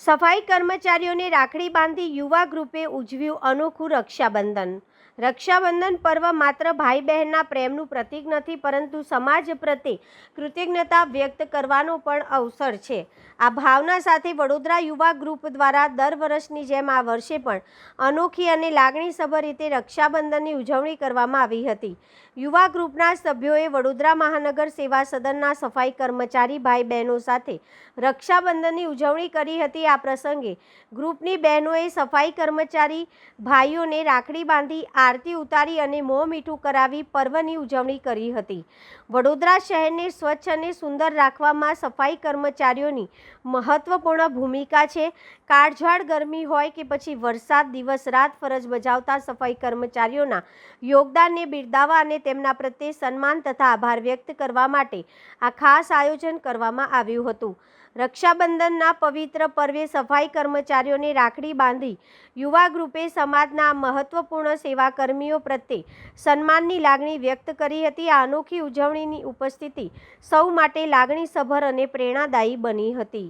સફાઈ કર્મચારીઓને રાખડી બાંધી યુવા ગ્રુપે ઉજવ્યું અનોખું રક્ષાબંધન। રક્ષાબંધન પર્વ માત્ર ભાઈ બહેનના પ્રેમનું પ્રતીક નથી, પરંતુ સમાજ પ્રત્યે કૃતજ્ઞતા વ્યક્ત કરવાનો પણ અવસર છે। આ ભાવના સાથે વડોદરા યુવા ગ્રુપ દ્વારા દર વર્ષની જેમ આ વર્ષે પણ અનોખી અને લાગણીસભર રીતે રક્ષાબંધનની ઉજવણી કરવામાં આવી હતી। યુવા ગ્રુપના સભ્યોએ વડોદરા મહાનગર સેવા સદનના સફાઈ કર્મચારી ભાઈ બહેનો સાથે રક્ષાબંધનની ઉજવણી કરી હતી। આ પ્રસંગે ગ્રુપની બહેનોએ સફાઈ કર્મચારી ભાઈઓને રાખડી બાંધી આરતી ઉતારી અને મોં મીઠું કરાવી પર્વની ઉજવણી કરી હતી। વડોદરા શહેરને સ્વચ્છ અને સુંદર રાખવામાં સફાઈ કર્મચારીઓની મહત્વપૂર્ણ ભૂમિકા છે। કાળઝાળ ગરમી હોય કે પછી વરસાદ, દિવસ રાત ફરજ બજાવતા સફાઈ કર્મચારીઓના યોગદાનને બિરદાવવા અને તેમના પ્રત્યે સન્માન તથા આભાર વ્યક્ત કરવા માટે આ ખાસ આયોજન કરવામાં આવ્યું હતું। રક્ષાબંધનના પવિત્ર પર્વે સફાઈ કર્મચારીઓને રાખડી બાંધી યુવા ગ્રુપે સમાજના મહત્વપૂર્ણ સેવાકર્મીઓ પ્રત્યે સન્માનની લાગણી વ્યક્ત કરી હતી। આ અનોખી ઉજવણીની ઉપસ્થિતિ સૌ માટે લાગણીસભર અને પ્રેરણાદાયી બની હતી।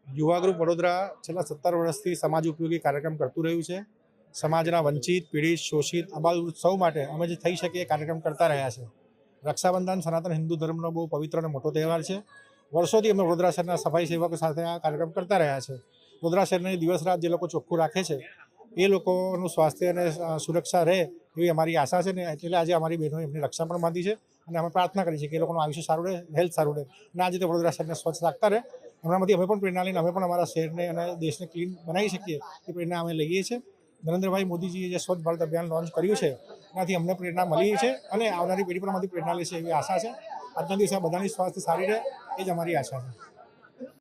યુવા ગ્રુપ વડોદરા છેલ્લા 17 વર્ષથી સમાજ ઉપયોગી કાર્યક્રમ કરતું રહ્યું છે। સમાજના વંચિત, પીડિત, શોષિત અબાલ સૌ માટે અમે જે થઈ શકીએ એ કાર્યક્રમ કરતા રહ્યા છે। રક્ષાબંધન સનાતન હિન્દુ ધર્મનો બહુ પવિત્ર અને મોટો તહેવાર છે। વર્ષોથી અમે વડોદરા શહેરના સફાઈ સેવકો સાથે આ કાર્યક્રમ કરતા રહ્યા છે। વડોદરા શહેરની દિવસ રાત જે લોકો ચોખ્ખું રાખે છે એ લોકોનું સ્વાસ્થ્ય અને સુરક્ષા રહે એવી અમારી આશા છે ને એટલે આજે અમારી બહેનોએ એમની રક્ષા પણ બાંધી છે અને અમે પ્રાર્થના કરી છે કે એ લોકોનું આયુષ્ય સારું રહે, હેલ્થ સારું રહે અને આજે તે વડોદરા શહેરને સ્વચ્છ રાખતા રહે। એમનામાંથી અમે પણ પ્રેરણા લઈને અમે પણ અમારા શહેરને અને દેશને ક્લીન બનાવી શકીએ એ પ્રેરણા અમે લઈએ છીએ। નરેન્દ્રભાઈ મોદીજીએ જે સ્વચ્છ ભારત અભિયાન લોન્ચ કર્યું છે એનાથી અમને પ્રેરણા મળી છે અને આવનારી પેઢી પણ આમાંથી પ્રેરણા લેશે એવી આશા છે। આજના દિવસે બધાની સ્વાસ્થ્ય સારી રહે એ જ અમારી આશા છે।